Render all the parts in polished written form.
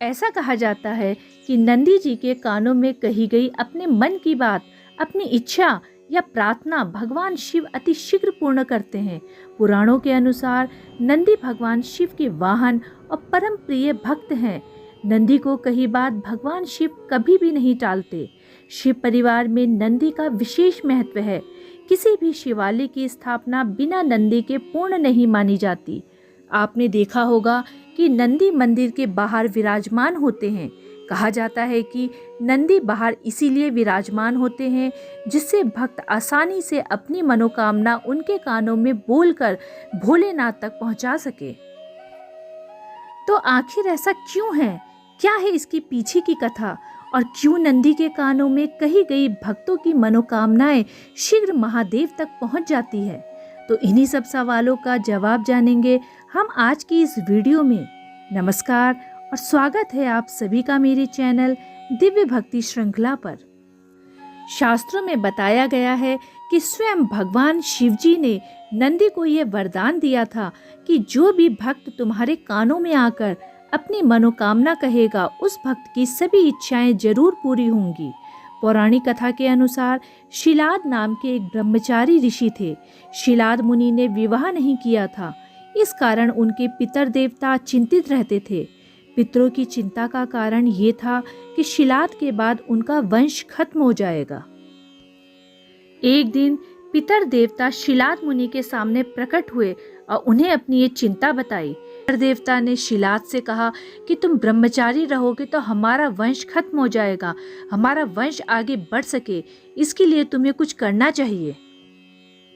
ऐसा कहा जाता है कि नंदी जी के कानों में कही गई अपने मन की बात, अपनी इच्छा या प्रार्थना भगवान शिव अति शीघ्र पूर्ण करते हैं। पुराणों के अनुसार नंदी भगवान शिव के वाहन और परम प्रिय भक्त हैं। नंदी को कही बात भगवान शिव कभी भी नहीं टालते। शिव परिवार में नंदी का विशेष महत्व है। किसी भी शिवालय की स्थापना बिना नंदी के पूर्ण नहीं मानी जाती। आपने देखा होगा कि नंदी मंदिर के बाहर विराजमान होते हैं। कहा जाता है कि नंदी बाहर इसीलिए विराजमान होते हैं जिससे भक्त आसानी से अपनी मनोकामना उनके कानों में बोलकर भोलेनाथ तक पहुंचा सके। तो आखिर ऐसा क्यों है? क्या है इसकी पीछे की कथा? और क्यों नंदी के कानों में कही गई भक्तों की मनोकामनाएं शीघ्र महादेव तक पहुंच जाती है? तो इन्हीं सब सवालों का जवाब जानेंगे हम आज की इस वीडियो में। नमस्कार और स्वागत है आप सभी का मेरे चैनल दिव्य भक्ति श्रृंखला पर। शास्त्रों में बताया गया है कि स्वयं भगवान शिवजी ने नंदी को यह वरदान दिया था कि जो भी भक्त तुम्हारे कानों में आकर अपनी मनोकामना कहेगा उस भक्त की सभी इच्छाएं जरूर पूरी होंगी। पौराणिक कथा के अनुसार शिलाद नाम के एक ब्रह्मचारी ऋषि थे। शिलाद मुनि ने विवाह नहीं किया था। इस कारण उनके पितर देवता चिंतित रहते थे। पितरों की चिंता का कारण ये था कि शिलाद के बाद उनका वंश खत्म हो जाएगा। एक दिन पितर देवता शिलाद मुनि के सामने प्रकट हुए और उन्हें अपनी ये चिंता बताई। पितर देवता ने शिलाद से कहा कि तुम ब्रह्मचारी रहोगे तो हमारा वंश खत्म हो जाएगा। हमारा वंश आगे बढ़ सके इसके लिए तुम्हें कुछ करना चाहिए।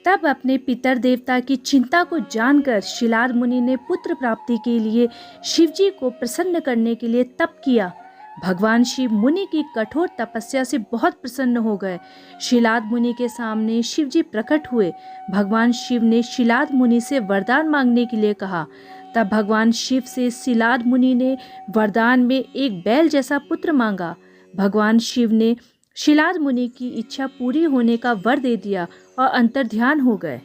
तब अपने पितर देवता की चिंता को जानकर शिलाद मुनि ने पुत्र प्राप्ति के लिए शिवजी को प्रसन्न करने के लिए तप किया। भगवान शिव मुनि की कठोर तपस्या से बहुत प्रसन्न हो गए। शिलाद मुनि के सामने शिवजी प्रकट हुए। भगवान शिव ने शिलाद मुनि से वरदान मांगने के लिए कहा। तब भगवान शिव से शिलाद मुनि ने वरदान में एक बैल जैसा पुत्र मांगा। भगवान शिव ने शिलाद मुनि की इच्छा पूरी होने का वर दे दिया और अंतर्ध्यान हो गए।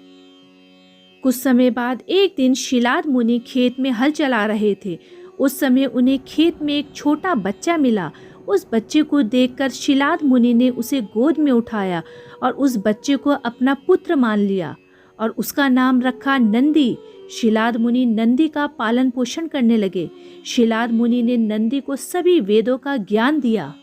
कुछ समय बाद एक दिन शिलाद मुनि खेत में हल चला रहे थे। उस समय उन्हें खेत में एक छोटा बच्चा मिला। उस बच्चे को देखकर शिलाद मुनि ने उसे गोद में उठाया और उस बच्चे को अपना पुत्र मान लिया और उसका नाम रखा नंदी। शिलाद मुनि नंदी का पालन पोषण करने लगे। शिलाद मुनि ने नंदी को सभी वेदों का ज्ञान दिया।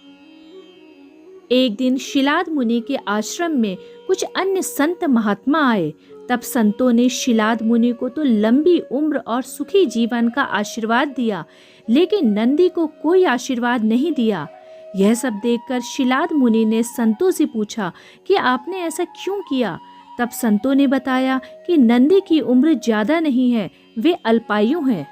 एक दिन शिलाद मुनि के आश्रम में कुछ अन्य संत महात्मा आए। तब संतों ने शिलाद मुनि को तो लंबी उम्र और सुखी जीवन का आशीर्वाद दिया, लेकिन नंदी को कोई आशीर्वाद नहीं दिया। यह सब देखकर शिलाद मुनि ने संतों से पूछा कि आपने ऐसा क्यों किया? तब संतों ने बताया कि नंदी की उम्र ज्यादा नहीं है, वे अल्पायु हैं।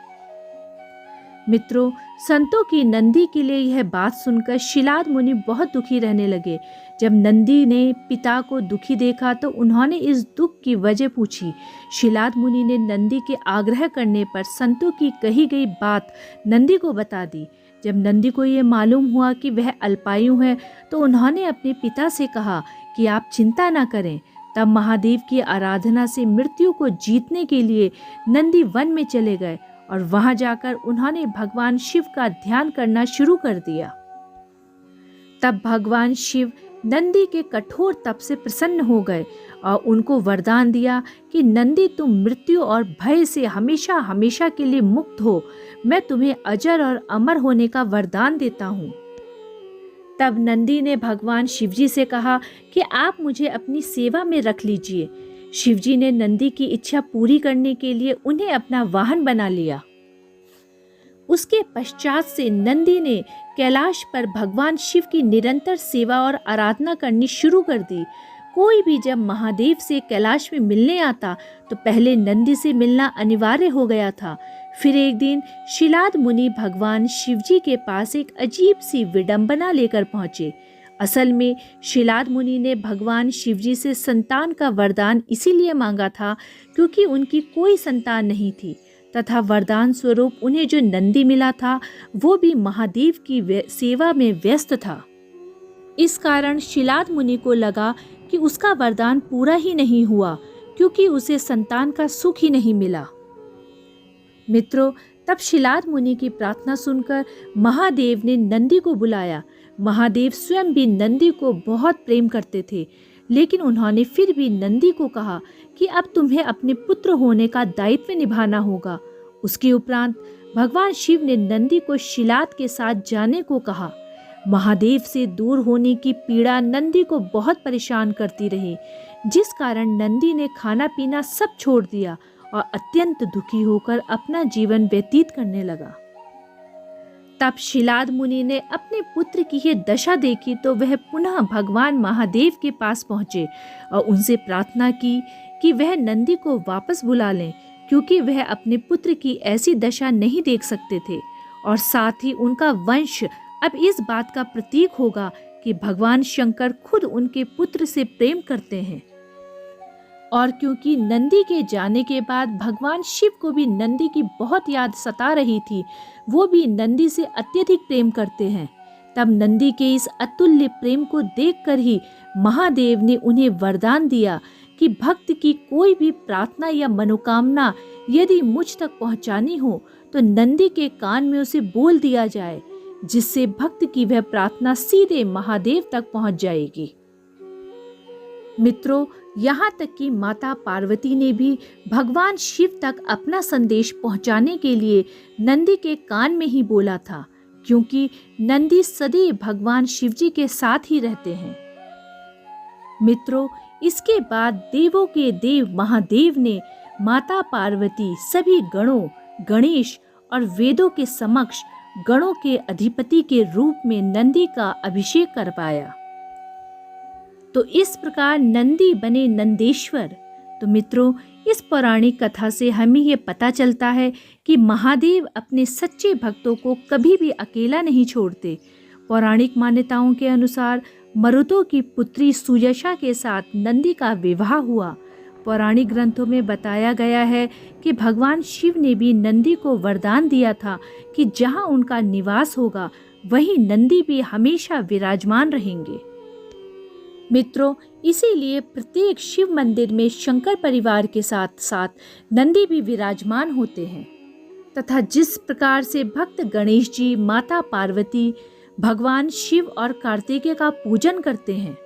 मित्रों, संतों की नंदी के लिए यह बात सुनकर शिलाद मुनि बहुत दुखी रहने लगे। जब नंदी ने पिता को दुखी देखा तो उन्होंने इस दुख की वजह पूछी। शिलाद मुनि ने नंदी के आग्रह करने पर संतों की कही गई बात नंदी को बता दी। जब नंदी को ये मालूम हुआ कि वह अल्पायु है तो उन्होंने अपने पिता से कहा कि आप चिंता न करें। तब महादेव की आराधना से मृत्यु को जीतने के लिए नंदी वन में चले गए और वहां जाकर उन्होंने भगवान शिव का ध्यान करना शुरू कर दिया। तब भगवान शिव नंदी के कठोर तप से प्रसन्न हो गए और उनको वरदान दिया कि नंदी तुम मृत्यु और भय से हमेशा हमेशा के लिए मुक्त हो। मैं तुम्हें अजर और अमर होने का वरदान देता हूँ। तब नंदी ने भगवान शिवजी से कहा कि आप मुझे अपनी सेवा में रख लीजिए। शिवजी ने नंदी की इच्छा पूरी करने के लिए उन्हें अपना वाहन बना लिया। उसके पश्चात से नंदी ने कैलाश पर भगवान शिव की निरंतर सेवा और आराधना करनी शुरू कर दी। कोई भी जब महादेव से कैलाश में मिलने आता तो पहले नंदी से मिलना अनिवार्य हो गया था। फिर एक दिन शिलाद मुनि भगवान शिवजी के पास एक अजीब सी विडंबना लेकर पहुंचे। असल में शिलाद मुनि ने भगवान शिवजी से संतान का वरदान इसीलिए मांगा था क्योंकि उनकी कोई संतान नहीं थी तथा वरदान स्वरूप उन्हें जो नंदी मिला था वो भी महादेव की सेवा में व्यस्त था। इस कारण शिलाद मुनि को लगा कि उसका वरदान पूरा ही नहीं हुआ क्योंकि उसे संतान का सुख ही नहीं मिला। मित्रों, तब शिलाद मुनि की प्रार्थना सुनकर महादेव ने नंदी को बुलाया। महादेव स्वयं भी नंदी को बहुत प्रेम करते थे, लेकिन उन्होंने फिर भी नंदी को कहा कि अब तुम्हें अपने पुत्र होने का दायित्व निभाना होगा। उसके उपरांत भगवान शिव ने नंदी को शिलाद के साथ जाने को कहा। महादेव से दूर होने की पीड़ा नंदी को बहुत परेशान करती रही, जिस कारण नंदी ने खाना पीना सब छोड़ दिया और अत्यंत दुखी होकर अपना जीवन व्यतीत करने लगा। तब शिलाद मुनि ने अपने पुत्र की यह दशा देखी तो वह पुनः भगवान महादेव के पास पहुंचे और उनसे प्रार्थना की कि वह नंदी को वापस बुला लें, क्योंकि वह अपने पुत्र की ऐसी दशा नहीं देख सकते थे और साथ ही उनका वंश अब इस बात का प्रतीक होगा कि भगवान शंकर खुद उनके पुत्र से प्रेम करते हैं। और क्योंकि नंदी के जाने के बाद भगवान शिव को भी नंदी की बहुत याद सता रही थी, वो भी नंदी से अत्यधिक प्रेम करते हैं। तब नंदी के इस अतुल्य प्रेम को देखकर ही महादेव ने उन्हें वरदान दिया कि भक्त की कोई भी प्रार्थना या मनोकामना यदि मुझ तक पहुंचानी हो तो नंदी के कान में उसे बोल दिया जाए, जिससे भक्त की वह प्रार्थना सीधे महादेव तक पहुंच जाएगी। मित्रों, यहाँ तक कि माता पार्वती ने भी भगवान शिव तक अपना संदेश पहुंचाने के लिए नंदी के कान में ही बोला था, क्योंकि नंदी सदैव भगवान शिव जी के साथ ही रहते हैं। मित्रों, इसके बाद देवों के देव महादेव ने माता पार्वती, सभी गणों, गणेश और वेदों के समक्ष गणों के अधिपति के रूप में नंदी का अभिषेक करवाया। तो इस प्रकार नंदी बने नंदेश्वर। तो मित्रों, इस पौराणिक कथा से हमें ये पता चलता है कि महादेव अपने सच्चे भक्तों को कभी भी अकेला नहीं छोड़ते। पौराणिक मान्यताओं के अनुसार मरुतों की पुत्री सुयशा के साथ नंदी का विवाह हुआ। पौराणिक ग्रंथों में बताया गया है कि भगवान शिव ने भी नंदी को वरदान दिया था कि जहाँ उनका निवास होगा वहीं नंदी भी हमेशा विराजमान रहेंगे। मित्रों, इसीलिए प्रत्येक शिव मंदिर में शंकर परिवार के साथ साथ नंदी भी विराजमान होते हैं तथा जिस प्रकार से भक्त गणेश जी, माता पार्वती, भगवान शिव और कार्तिकेय का पूजन करते हैं,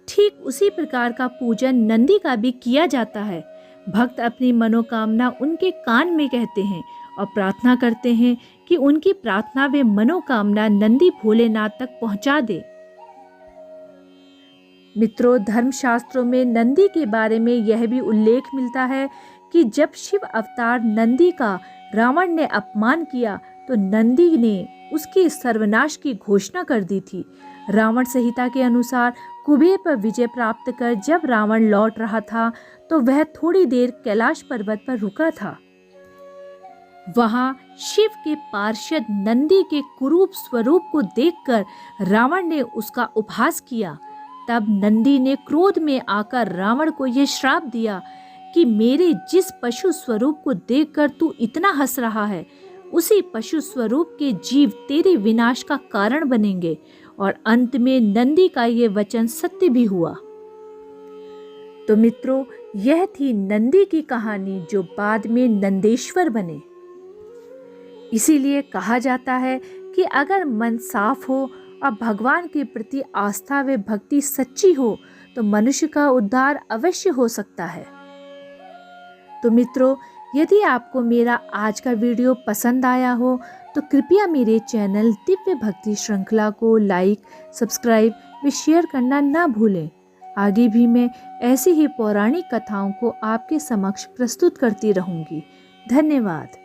ठीक उसी प्रकार का पूजन नंदी का भी किया जाता है। भक्त अपनी मनोकामना उनके कान में कहते हैं और प्रार्थना करते हैं कि उनकी प्रार्थना व मनोकामना नंदी भोलेनाथ तक पहुंचा दे। मित्रों, धर्मशास्त्रों में नंदी के बारे में यह भी उल्लेख मिलता है कि जब शिव अवतार नंदी का रावण ने अपमान किया तो नंदी ने उसके सर्वनाश की घोषणा कर दी थी। रावण संहिता के अनुसार कुबेर पर विजय प्राप्त कर जब रावण लौट रहा था तो वह थोड़ी देर कैलाश पर्वत पर रुका था। वहां शिव के पार्षद नंदी के कुरूप स्वरूप को देखकर रावण ने उसका उपहास किया। तब नंदी ने क्रोध में आकर रावण को यह श्राप दिया कि मेरे जिस पशु स्वरूप को देखकर तू इतना हंस रहा है, उसी पशु स्वरूप के जीव तेरे विनाश का कारण बनेंगे। और अंत में नंदी का ये वचन सत्य भी हुआ। तो मित्रों, यह थी नंदी की कहानी जो बाद में नंदेश्वर बने। इसीलिए कहा जाता है कि अगर मन साफ हो और भगवान के प्रति आस्था व भक्ति सच्ची हो तो मनुष्य का उद्धार अवश्य हो सकता है। तो मित्रों, यदि आपको मेरा आज का वीडियो पसंद आया हो तो कृपया मेरे चैनल दिव्य भक्ति श्रृंखला को लाइक, सब्सक्राइब व शेयर करना ना भूलें। आगे भी मैं ऐसी ही पौराणिक कथाओं को आपके समक्ष प्रस्तुत करती रहूंगी। धन्यवाद।